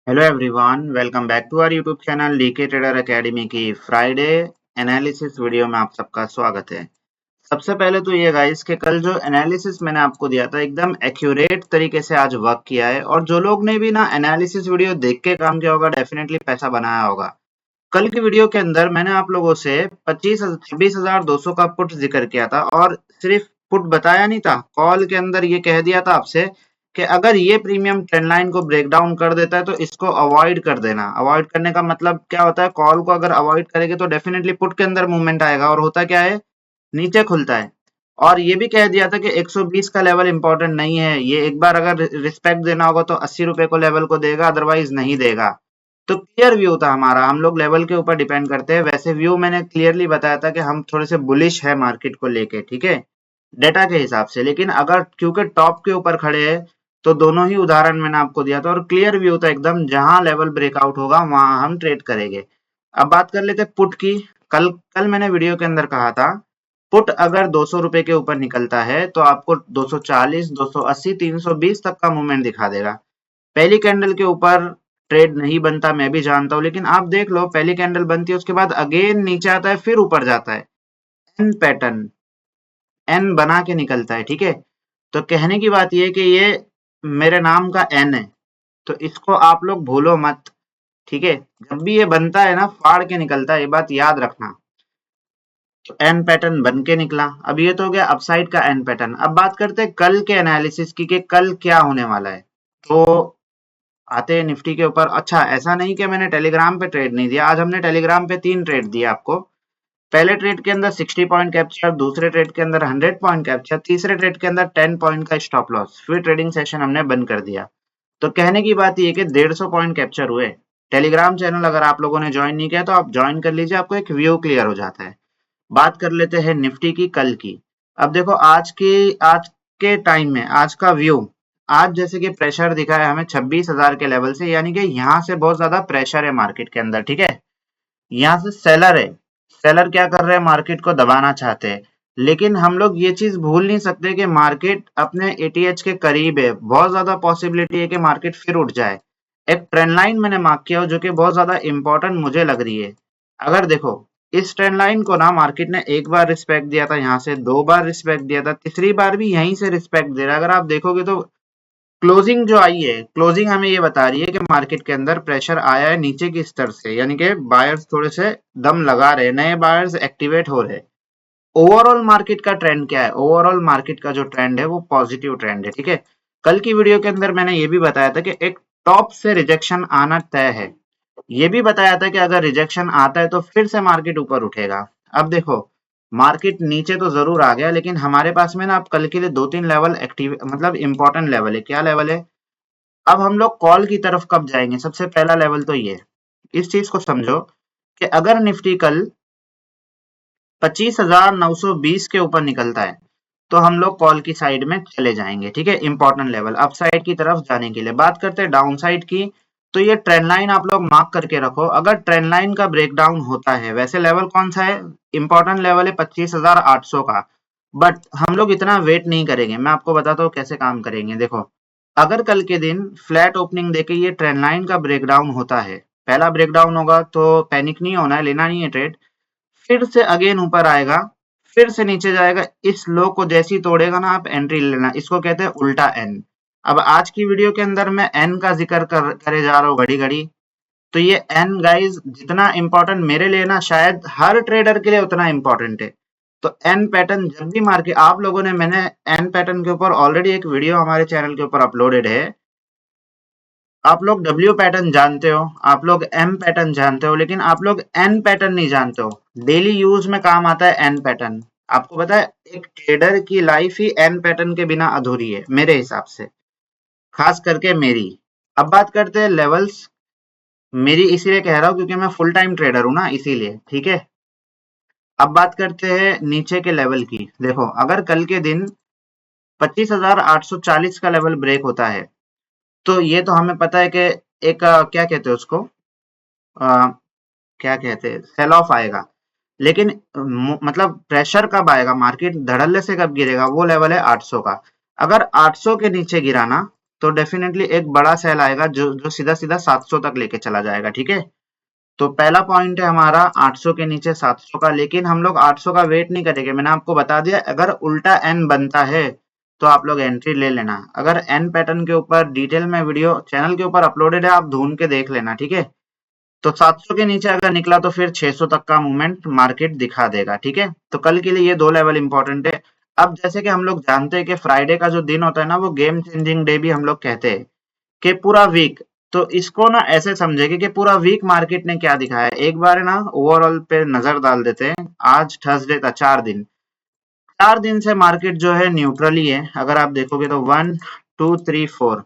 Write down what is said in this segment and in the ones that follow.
Hello everyone, welcome back to our YouTube channel DK trader academy की Friday analysis video में आप सबका स्वागत है। सबसे पहले तो ये गाइस कि कल जो एनालिसिस मैंने आपको दिया था एकदम एक्यूरेट तरीके से आज वर्क किया है और जो लोग ने भी ना एनालिसिस वीडियो देख के काम किया होगा डेफिनेटली पैसा बनाया होगा। कल की वीडियो के अंदर मैंने आप लोगों से 26,200 का पुट जिक्र किया था और सिर्फ पुट बताया नहीं था, कॉल के अंदर ये कह दिया था आपसे कि अगर ये प्रीमियम ट्रेंड लाइन को ब्रेक डाउन कर देता है तो इसको अवॉइड कर देना। अवॉइड करने का मतलब क्या होता है? कॉल को अगर अवॉइड करेंगे तो डेफिनेटली पुट के अंदर मूवमेंट आएगा और होता क्या है, नीचे खुलता है। और ये भी कह दिया था कि 120 का लेवल इंपॉर्टेंट नहीं है, ये एक बार अगर रिस्पेक्ट देना होगा तो 80 रुपए को लेवल को देगा, अदरवाइज नहीं देगा। तो क्लियर व्यू था हमारा, हम लोग लेवल के ऊपर डिपेंड करते हैं। वैसे व्यू मैंने क्लियरली बताया था कि हम थोड़े से बुलिश है मार्केट को लेके, ठीक है, डेटा के हिसाब से। लेकिन अगर क्योंकि टॉप के ऊपर खड़े हैं तो दोनों ही उदाहरण मैंने आपको दिया था और क्लियर व्यू था एकदम, जहां लेवल ब्रेकआउट होगा वहां हम ट्रेड करेंगे। अब बात कर लेते पुट की। कल कल मैंने वीडियो के अंदर कहा था पुट अगर 200 रुपए के ऊपर निकलता है तो आपको 240, 280, 320 तक का मूवमेंट दिखा देगा। पहली कैंडल के ऊपर ट्रेड नहीं बनता, मैं भी जानता हूं, लेकिन आप देख लो पहली कैंडल बनती है, उसके बाद अगेन नीचे आता है, फिर ऊपर जाता है। एन पैटर्न, एन बना के निकलता है, ठीक है। तो कहने की बात ये कि ये मेरे नाम का एन है, तो इसको आप लोग भूलो मत, ठीक है। जब भी ये बनता है ना, फाड़ के निकलता है, ये बात याद रखना। तो एन पैटर्न बन के निकला। अब ये तो हो गया अपसाइड का एन पैटर्न। अब बात करते हैं कल के एनालिसिस की कि कल क्या होने वाला है। तो आते हैं निफ्टी के ऊपर। अच्छा, ऐसा नहीं कि मैंने टेलीग्राम पे ट्रेड नहीं दिया, आज हमने टेलीग्राम पे 3 ट्रेड दिए आपको। पहले ट्रेड के अंदर 60 पॉइंट कैप्चर, दूसरे ट्रेड के अंदर 100 पॉइंट कैप्चर, तीसरे ट्रेड के अंदर 10 पॉइंट का स्टॉप लॉस, फिर ट्रेडिंग सेशन हमने बंद कर दिया। तो कहने की बात ये कि 150 पॉइंट कैप्चर हुए। टेलीग्राम चैनल अगर आप लोगों ने ज्वाइन नहीं किया तो आप ज्वाइन कर लीजिए, आपको एक व्यू क्लियर हो जाता है। बात कर लेते हैं निफ्टी की कल की। अब देखो आज के टाइम में आज का व्यू, आज जैसे कि प्रेशर दिखा है हमें 26,000 के लेवल से, यानी कि यहाँ से बहुत ज्यादा प्रेशर है मार्केट के अंदर, ठीक है। यहाँ से सेलर है, सेलर क्या कर रहे हैं, मार्केट को दबाना चाहते हैं। लेकिन हम लोग ये चीज भूल नहीं सकते कि मार्केट अपने एटीएच के करीब है, बहुत ज्यादा पॉसिबिलिटी है कि मार्केट फिर उठ जाए। एक ट्रेंड लाइन मैंने मार्क किया हो जो कि बहुत ज्यादा इंपॉर्टेंट मुझे लग रही है। अगर देखो इस ट्रेंड लाइन को ना मार्केट ने एक बार रिस्पेक्ट दिया था, यहाँ से 2 बार रिस्पेक्ट दिया था, तीसरी बार भी यहीं से रिस्पेक्ट दे रहा है। अगर आप देखोगे तो क्लोजिंग जो आई है, क्लोजिंग हमें ये बता रही है कि मार्केट के अंदर प्रेशर आया है नीचे की स्तर से, यानी कि बायर्स थोड़े से दम लगा रहे, नए बायर्स एक्टिवेट हो रहे। ओवरऑल मार्केट का ट्रेंड क्या है? ओवरऑल मार्केट का जो ट्रेंड है वो पॉजिटिव ट्रेंड है, ठीक है। कल की वीडियो के अंदर मैंने ये भी बताया था कि एक टॉप से रिजेक्शन आना तय है। ये भी बताया था कि अगर रिजेक्शन आता है तो फिर से मार्केट ऊपर उठेगा। अब देखो मार्केट नीचे तो जरूर आ गया, लेकिन हमारे पास में ना अब कल के लिए 2-3 लेवल एक्टिव, मतलब इंपॉर्टेंट लेवल है। क्या लेवल है? अब हम लोग कॉल की तरफ कब जाएंगे? सबसे पहला लेवल तो ये, इस चीज को समझो कि अगर निफ्टी कल 25,920 के ऊपर निकलता है तो हम लोग कॉल की साइड में चले जाएंगे, ठीक है। इंपॉर्टेंट लेवल अप साइड की तरफ जाने के लिए। बात करते हैं डाउन साइड की, तो ये ट्रेंड लाइन आप लोग मार्क करके रखो। अगर ट्रेंड लाइन का ब्रेकडाउन होता है, वैसे लेवल कौन सा है? इंपॉर्टेंट लेवल है 25,800 का। बट हम लोग इतना वेट नहीं करेंगे, मैं आपको बताता हूँ कैसे काम करेंगे। देखो अगर कल के दिन फ्लैट ओपनिंग देके ये ट्रेंड लाइन का ब्रेकडाउन होता है, पहला ब्रेकडाउन होगा तो पैनिक नहीं होना है, लेना नहीं है ट्रेड। फिर से अगेन ऊपर आएगा, फिर से नीचे जाएगा, इस लो को जैसे ही तोड़ेगा ना आप एंट्री ले लेना, इसको कहते हैं उल्टा एन। अब आज की वीडियो के अंदर मैं एन का जिक्र करे जा रहा हूँ घड़ी घड़ी। तो ये एन गाइस जितना इंपॉर्टेंट मेरे लिए ना, शायद हर ट्रेडर के लिए उतना इंपॉर्टेंट है। तो एन पैटर्न जब भी मार्केट, आप लोगों ने, मैंने एन पैटर्न के ऊपर ऑलरेडी एक वीडियो हमारे चैनल के ऊपर अपलोडेड है। आप लोग डब्ल्यू पैटर्न जानते हो, आप लोग एम पैटर्न जानते हो, लेकिन आप लोग एन पैटर्न नहीं जानते हो। डेली यूज में काम आता है एन पैटर्न। आपको पता है एक ट्रेडर की लाइफ ही एन पैटर्न के बिना अधूरी है मेरे हिसाब से, खास करके मेरी। अब बात करते हैं लेवल्स। मेरी इसीलिए कह रहा हूं क्योंकि मैं फुल टाइम ट्रेडर हूं ना, इसीलिए, ठीक है। अब बात करते हैं नीचे के लेवल की। देखो अगर कल के दिन 25,840 का लेवल ब्रेक होता है तो ये तो हमें पता है कि एक क्या कहते हैं उसको, अ, क्या कहते हैं, सेल ऑफ आएगा। लेकिन मतलब प्रेशर कब आएगा, मार्केट धड़ल्ले से कब गिरेगा, वो लेवल है 800 का। अगर 800 के नीचे गिरा ना तो डेफिनेटली एक बड़ा सेल आएगा जो जो सीधा सीधा 700 तक लेके चला जाएगा। ठीक है, तो पहला पॉइंट है हमारा 800 के नीचे 700 का, लेकिन हम लोग 800 का वेट नहीं करेंगे। मैंने आपको बता दिया अगर उल्टा एन बनता है तो आप लोग एंट्री ले लेना। अगर एन पैटर्न के ऊपर डिटेल में वीडियो चैनल के ऊपर अपलोडेड है, आप ढूंढ के देख लेना। ठीक है, तो 700 के नीचे अगर निकला तो फिर 600 तक का मूवमेंट मार्केट दिखा देगा। ठीक है, तो कल के लिए ये 2 लेवल इंपॉर्टेंट है। अब जैसे कि हम लोग जानते हैं कि फ्राइडे का जो दिन होता है ना, वो गेम चेंजिंग डे भी हम लोग कहते हैं कि पूरा वीक। तो इसको ना ऐसे समझेंगे कि पूरा वीक मार्केट ने क्या दिखाया है। एक बार ना ओवरऑल पे नजर डाल देते हैं। आज थर्सडे था, 4 दिन से मार्केट जो है न्यूट्रल ही है। अगर आप देखोगे तो 1 2 3 4,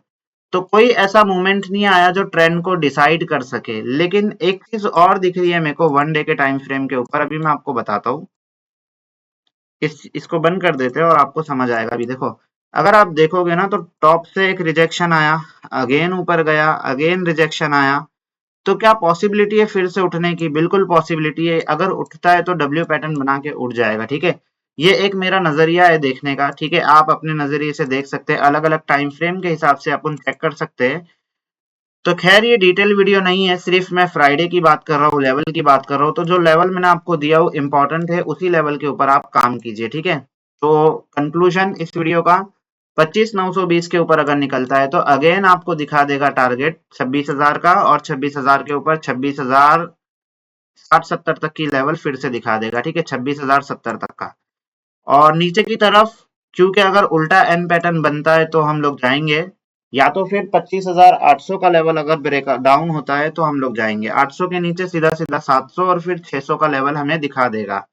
तो कोई ऐसा मूवमेंट नहीं आया जो ट्रेंड को डिसाइड कर सके। लेकिन एक चीज और दिख रही है मेरे को 1 डे के टाइम फ्रेम के ऊपर, अभी मैं आपको बताता हूँ। इसको बंद कर देते हैं और आपको समझ आएगा। अभी देखो, अगर आप देखोगे ना तो टॉप से एक रिजेक्शन आया, अगेन ऊपर गया, अगेन रिजेक्शन आया। तो क्या पॉसिबिलिटी है फिर से उठने की? बिल्कुल पॉसिबिलिटी है। अगर उठता है तो डब्ल्यू पैटर्न बना के उठ जाएगा। ठीक है, ये एक मेरा नजरिया है देखने का। ठीक है, आप अपने नजरिए से देख सकते हैं, अलग अलग टाइम फ्रेम के हिसाब से अपन चेक कर सकते हैं। तो खैर ये डिटेल वीडियो नहीं है, सिर्फ मैं फ्राइडे की बात कर रहा हूँ, लेवल की बात कर रहा हूँ। तो जो लेवल मैंने आपको दिया वो इंपॉर्टेंट है, उसी लेवल के ऊपर आप काम कीजिए। ठीक है, तो कंक्लूजन इस वीडियो का 25,920 के ऊपर अगर निकलता है तो अगेन आपको दिखा देगा टारगेट 26,000 का, और 26,000 के ऊपर 26,060-70 तक की लेवल फिर से दिखा देगा। ठीक है, 26,070 तक का। और नीचे की तरफ क्योंकि अगर उल्टा एन पैटर्न बनता है तो हम लोग जाएंगे, या तो फिर 25,800 का लेवल अगर ब्रेक डाउन होता है तो हम लोग जाएंगे 800 के नीचे सीधा सीधा 700, और फिर 600 का लेवल हमें दिखा देगा।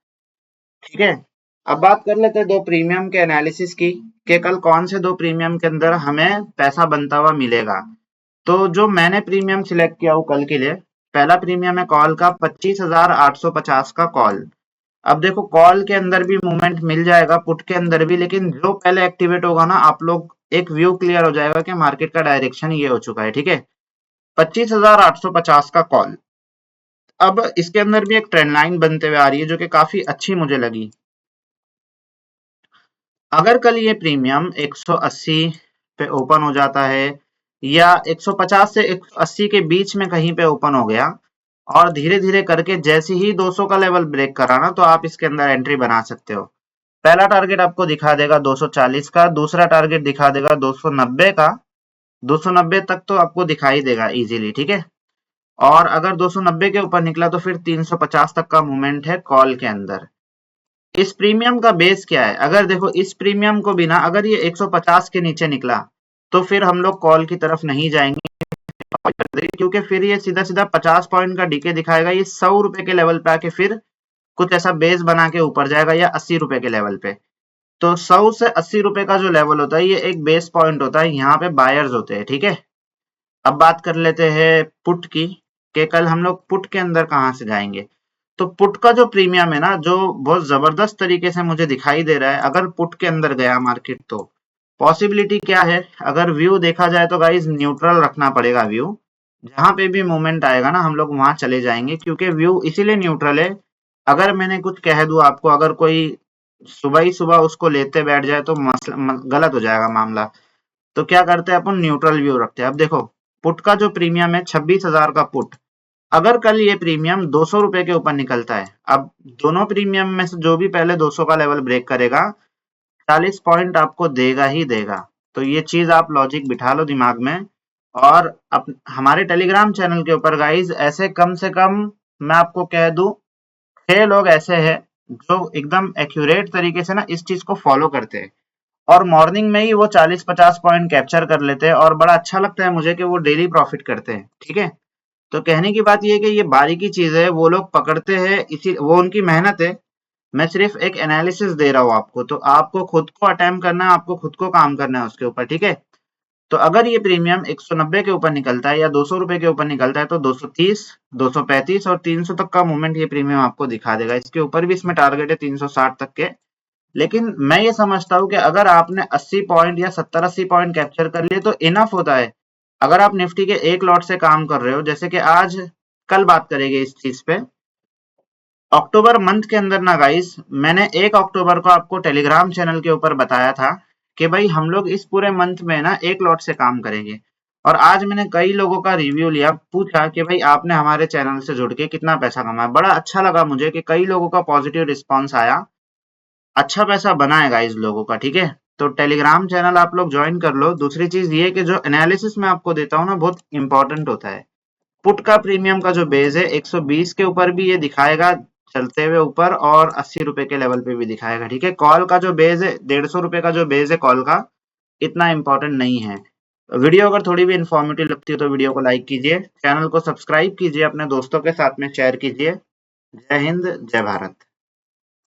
ठीक है, अब बात कर लेते हैं दो प्रीमियम के एनालिसिस की, कि कल कौन से दो प्रीमियम के अंदर हमें पैसा बनता हुआ मिलेगा। तो जो मैंने प्रीमियम सिलेक्ट किया हूँ कल के लिए, पहला प्रीमियम है कॉल का 25,850 का कॉल। अब देखो कॉल के अंदर भी मूवमेंट मिल जाएगा, पुट के अंदर भी, लेकिन जो पहले एक्टिवेट होगा ना, आप लोग एक व्यू क्लियर हो जाएगा कि मार्केट का डायरेक्शन ये हो चुका है। ठीक है, 25,850 का कॉल। अब इसके अंदर भी एक ट्रेंड लाइन बनते हुए आ रही है जो कि काफी अच्छी मुझे लगी। अगर कल ये प्रीमियम 180 पे ओपन हो जाता है, या 150 से 180 के बीच में कहीं पे ओपन हो गया, और धीरे धीरे करके जैसे ही 200 का लेवल ब्रेक करा ना, तो आप इसके अंदर एंट्री बना सकते हो। पहला टारगेट आपको दिखा देगा 240 का, दूसरा टारगेट दिखा देगा 290 का। 290 तक तो आपको दिखाई देगा इजीली। ठीक है, और अगर 290 के ऊपर निकला तो फिर 350 तक का मूवमेंट है कॉल के अंदर। इस प्रीमियम का बेस क्या है? अगर देखो इस प्रीमियम को बिना अगर ये 150 के नीचे निकला तो फिर हम लोग कॉल की तरफ नहीं जाएंगे, क्योंकि फिर ये सीधा सीधा 50 पॉइंट का डीके दिखाएगा। ये 100 रुपए के लेवल पे आके फिर कुछ ऐसा बेस बना के ऊपर जाएगा, या 80 रुपए के लेवल पे। तो 100 से 80 रुपए का जो लेवल होता है ये एक बेस पॉइंट होता है, यहाँ पे बायर्स होते हैं। ठीक है, अब बात कर लेते हैं पुट की, कि कल हम लोग पुट के अंदर कहां से जाएंगे। तो पुट का जो प्रीमियम है ना, जो बहुत जबरदस्त तरीके से मुझे दिखाई दे रहा है, अगर पुट के अंदर गया मार्केट तो पॉसिबिलिटी क्या है? अगर व्यू देखा जाए तो गाइस न्यूट्रल रखना पड़ेगा व्यू। जहां पे भी मूवमेंट आएगा ना हम लोग वहां चले जाएंगे, क्योंकि व्यू इसीलिए न्यूट्रल है। अगर मैंने कुछ कह दूं आपको, अगर कोई सुबह ही सुबह उसको लेते बैठ जाए तो गलत हो जाएगा मामला। तो क्या करते हैं अपन, न्यूट्रल व्यू रखते हैं। अब देखो पुट का जो प्रीमियम है 26,000 का पुट, अगर कल ये प्रीमियम 200 रुपए के ऊपर निकलता है, अब दोनों प्रीमियम में से जो भी पहले 200 का लेवल ब्रेक करेगा 40 पॉइंट आपको देगा ही देगा। तो ये चीज आप लॉजिक बिठा लो दिमाग में। और हमारे टेलीग्राम चैनल के ऊपर गाइज ऐसे कम से कम मैं आपको कह दूं 6 लोग ऐसे हैं जो एकदम एक्यूरेट तरीके से ना इस चीज को फॉलो करते हैं, और मॉर्निंग में ही वो 40-50 पॉइंट कैप्चर कर लेते हैं, और बड़ा अच्छा लगता है मुझे कि वो डेली प्रॉफिट करते हैं। ठीक है, तो कहने की बात ये है कि ये बारीकी चीज है, वो लोग पकड़ते हैं, इसी वो उनकी मेहनत है। मैं सिर्फ एक एनालिसिस दे रहा हूँ आपको, तो आपको खुद को अटेम्प्ट करना है, आपको खुद को काम करना है उसके ऊपर। ठीक है, तो अगर ये प्रीमियम 190 के ऊपर निकलता है या 200 रुपए के ऊपर निकलता है तो 230, 235 और 300 तक का मूवमेंट ये प्रीमियम आपको दिखा देगा। इसके ऊपर भी इसमें टारगेट है 360 तक के। लेकिन मैं ये समझता हूँ कि अगर आपने 80 पॉइंट या 70-80 पॉइंट कैप्चर कर लिए तो इनफ होता है। अगर आप निफ्टी के एक लॉट से काम कर रहे हो, जैसे कि आज कल बात करेंगे इस चीज पे, अक्टूबर मंथ के अंदर ना गाइस, मैंने 1 अक्टूबर को आपको टेलीग्राम चैनल के ऊपर बताया था कि भाई हम लोग इस पूरे मंथ में ना 1 लॉट से काम करेंगे। और आज मैंने कई लोगों का रिव्यू लिया, पूछा कि भाई आपने हमारे चैनल से जुड़ के कितना पैसा कमाया। बड़ा अच्छा लगा मुझे कि कई लोगों का पॉजिटिव रिस्पॉन्स आया, अच्छा पैसा बना है गाइस लोगों का, ठीक है। तो टेलीग्राम चैनल आप लोग ज्वाइन कर लो। दूसरी चीज ये कि जो एनालिसिस मैं आपको देता हूँ ना, बहुत इंपॉर्टेंट होता है। पुट का प्रीमियम का जो बेस है 120 के ऊपर भी ये दिखाएगा चलते हुए ऊपर, और 80 रुपए के लेवल पे भी दिखाएगा, ठीक है। कॉल का जो बेस है 150 रुपए का जो बेस है कॉल का, इतना इंपॉर्टेंट नहीं है। वीडियो अगर थोड़ी भी इंफॉर्मेटिव लगती है तो वीडियो को लाइक कीजिए, चैनल को सब्सक्राइब कीजिए, अपने दोस्तों के साथ में शेयर कीजिए। जय हिंद, जय भारत।